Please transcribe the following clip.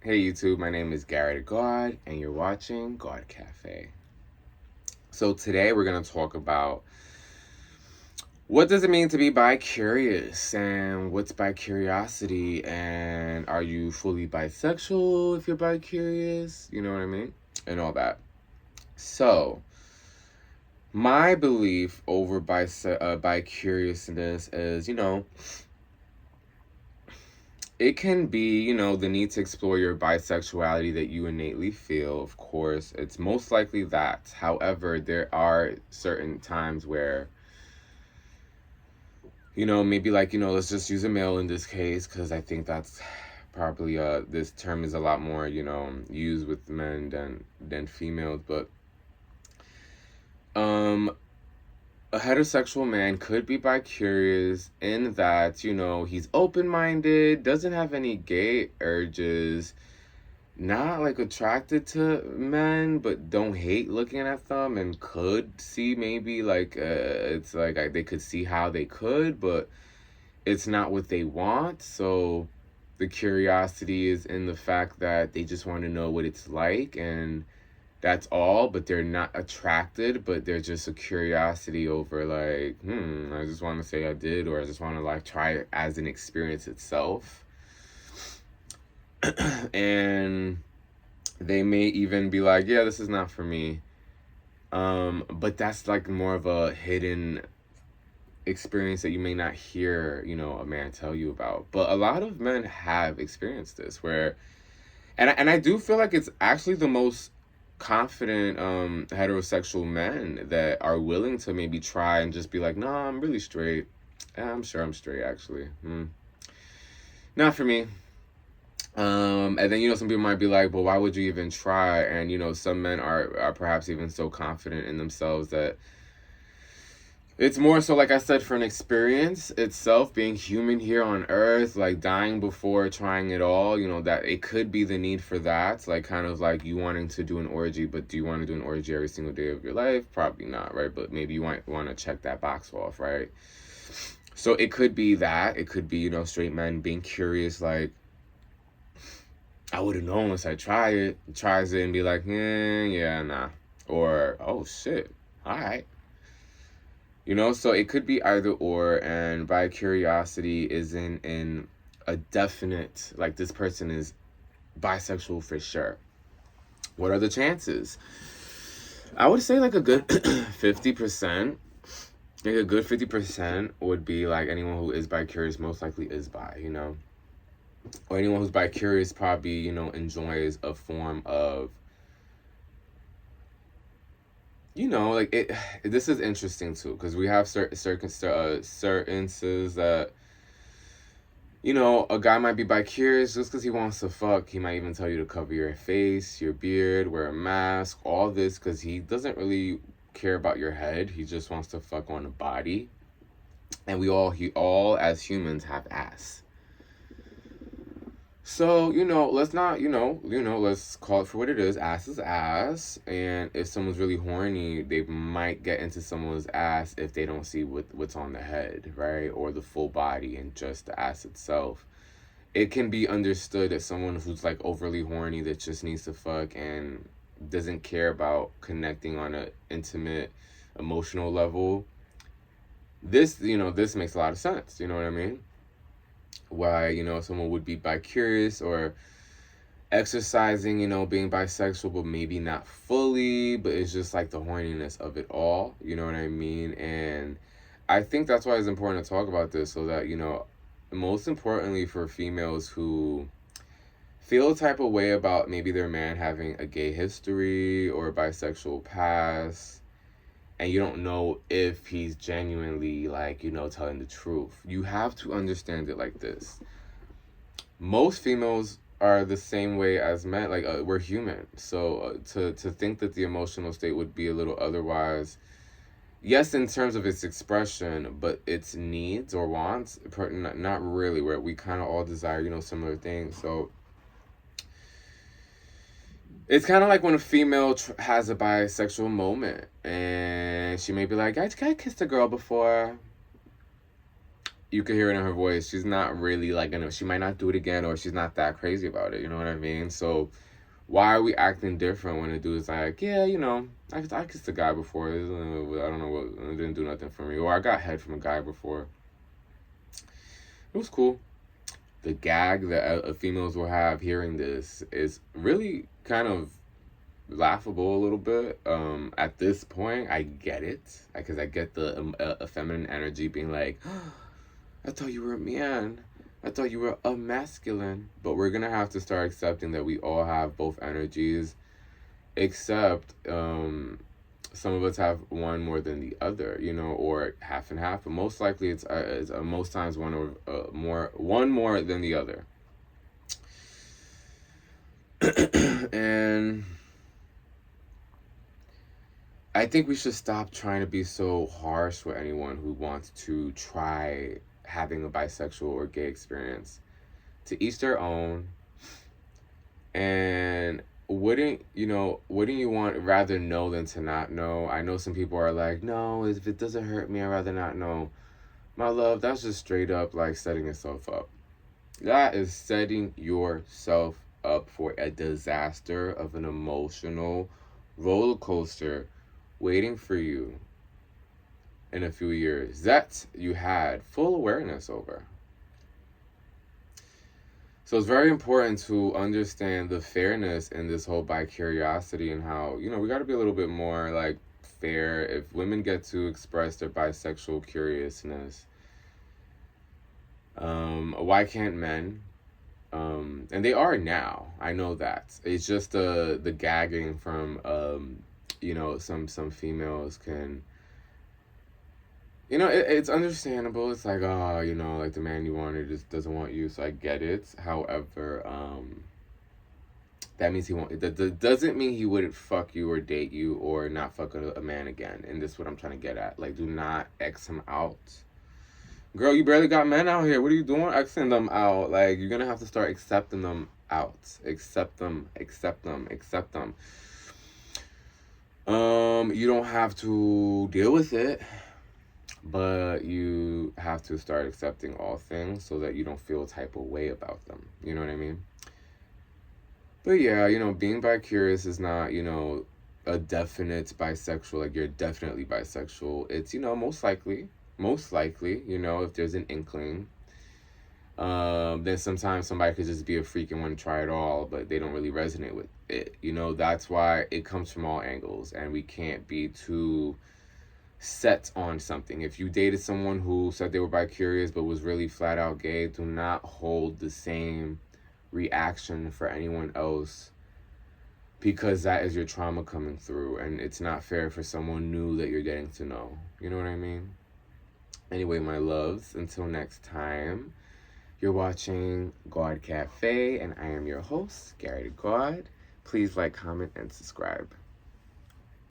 Hey YouTube, my name is Gawd, and you're watching Gawd Cafe. So today we're gonna talk about what does it mean to be bi-curious, and what's bi-curiosity, and are you fully bisexual if you're bi-curious? You know what I mean? And all that. So my belief over bi-curiousness is, it can be, the need to explore your bisexuality that you innately feel, of course. It's most likely that. However, there are certain times where, maybe like, let's just use a male in this case, because I think that's probably, this term is a lot more, used with men than females. But, um, a heterosexual man could be bi-curious in that, he's open-minded, doesn't have any gay urges, not like attracted to men, but don't hate looking at them, and could see maybe like it's like they could see how they could, but it's not what they want. So the curiosity is in the fact that they just want to know what it's like, and that's all. But they're not attracted, but they're just a curiosity over like, I just want to say I did, or I just want to like try it as an experience itself. And they may even be like, yeah, this is not for me. But that's like more of a hidden experience that you may not hear, a man tell you about. But a lot of men have experienced this where, and I do feel like it's actually the most confident heterosexual men that are willing to maybe try and just be like, no, I'm really straight. Yeah, I'm sure I'm straight actually. Not for me. And then, some people might be like, well, why would you even try? And, some men are perhaps even so confident in themselves that it's more so, like I said, for an experience itself, being human here on earth, like dying before trying it all, that it could be the need for that. Like, kind of like you wanting to do an orgy, but do you want to do an orgy every single day of your life? Probably not, right? But maybe you might want to check that box off, right? So it could be that. It could be, straight men being curious, like, I would have known once I tries it and be like, yeah, nah. Or, oh shit, all right. So it could be either or, and by curiosity isn't in a definite, like, this person is bisexual for sure. What are the chances? I would say like a good 50%. Like a good 50% would be like anyone who is bi-curious most likely is bi, Or anyone who's bi-curious probably, enjoys a form of, like it. This is interesting too, because we have certain instances that, a guy might be bi-curious just because he wants to fuck. He might even tell you to cover your face, your beard, wear a mask, all this because he doesn't really care about your head. He just wants to fuck on a body. And he all as humans have ass. So, let's not, let's call it for what it is. Ass is ass. And if someone's really horny, they might get into someone's ass if they don't see what's on the head, right? Or the full body and just the ass itself. It can be understood that someone who's like overly horny that just needs to fuck and doesn't care about connecting on an intimate, emotional level. This makes a lot of sense. You know what I mean? Why, someone would be bi-curious or exercising, being bisexual, but maybe not fully, but it's just like the horniness of it all. You know what I mean? And I think that's why it's important to talk about this so that, most importantly for females who feel a type of way about maybe their man having a gay history or a bisexual past, and you don't know if he's genuinely like, telling the truth. You have to understand it like this. Most females are the same way as men. Like, we're human. So to think that the emotional state would be a little otherwise, yes, in terms of its expression, but its needs or wants, not really, where we kind of all desire, similar things. So it's kind of like when a female has a bisexual moment and she may be like, I kissed a girl before. you can hear it in her voice. She's not really like she might not do it again, or she's not that crazy about it. You know what I mean? So why are we acting different when a dude's like, yeah, I kissed a guy before. I don't know what, it didn't do nothing for me. Or I got head from a guy before. It was cool. The gag that females will have hearing this is really kind of laughable a little bit. At this point, I get it, because I get the feminine energy being like, oh, I thought you were a man. I thought you were a masculine. But we're gonna have to start accepting that we all have both energies, except some of us have one more than the other, or half and half. But most likely, it's most times one more than the other. And I think we should stop trying to be so harsh with anyone who wants to try having a bisexual or gay experience. To each their own. And wouldn't you want rather know than to not know? I know some people are like, no, if it doesn't hurt me, I'd rather not know. My love, that's just straight up like setting yourself up. That is setting yourself up for a disaster of an emotional roller coaster waiting for you in a few years that you had full awareness over. So it's very important to understand the fairness in this whole bicuriosity, and how, we got to be a little bit more like fair. If women get to express their bisexual curiousness, why can't men? And they are now. I know that. It's just the gagging from some females can, it's understandable. It's like, oh, like the man you wanted just doesn't want you, so I get it. However, that means he won't. That doesn't mean he wouldn't fuck you or date you or not fuck a man again. And this is what I'm trying to get at. Like, do not X him out. Girl, you barely got men out here. What are you doing? Xing them out. Like, you're gonna have to start accepting them out. Accept them. Accept them. Accept them. You don't have to deal with it, but you have to start accepting all things so that you don't feel a type of way about them. You know what I mean? But yeah, being bi-curious is not, a definite bisexual, like you're definitely bisexual. It's, most likely, if there's an inkling. Then sometimes somebody could just be a freak and want to try it all, but they don't really resonate with it. That's why it comes from all angles, and we can't be too set on something. If you dated someone who said they were bi-curious but was really flat out gay, do not hold the same reaction for anyone else, because that is your trauma coming through, and it's not fair for someone new that you're getting to know. You know what I mean? Anyway, my loves, until next time, you're watching Gawd Cafe, and I am your host, Gary Gawd. Please like, comment, and subscribe.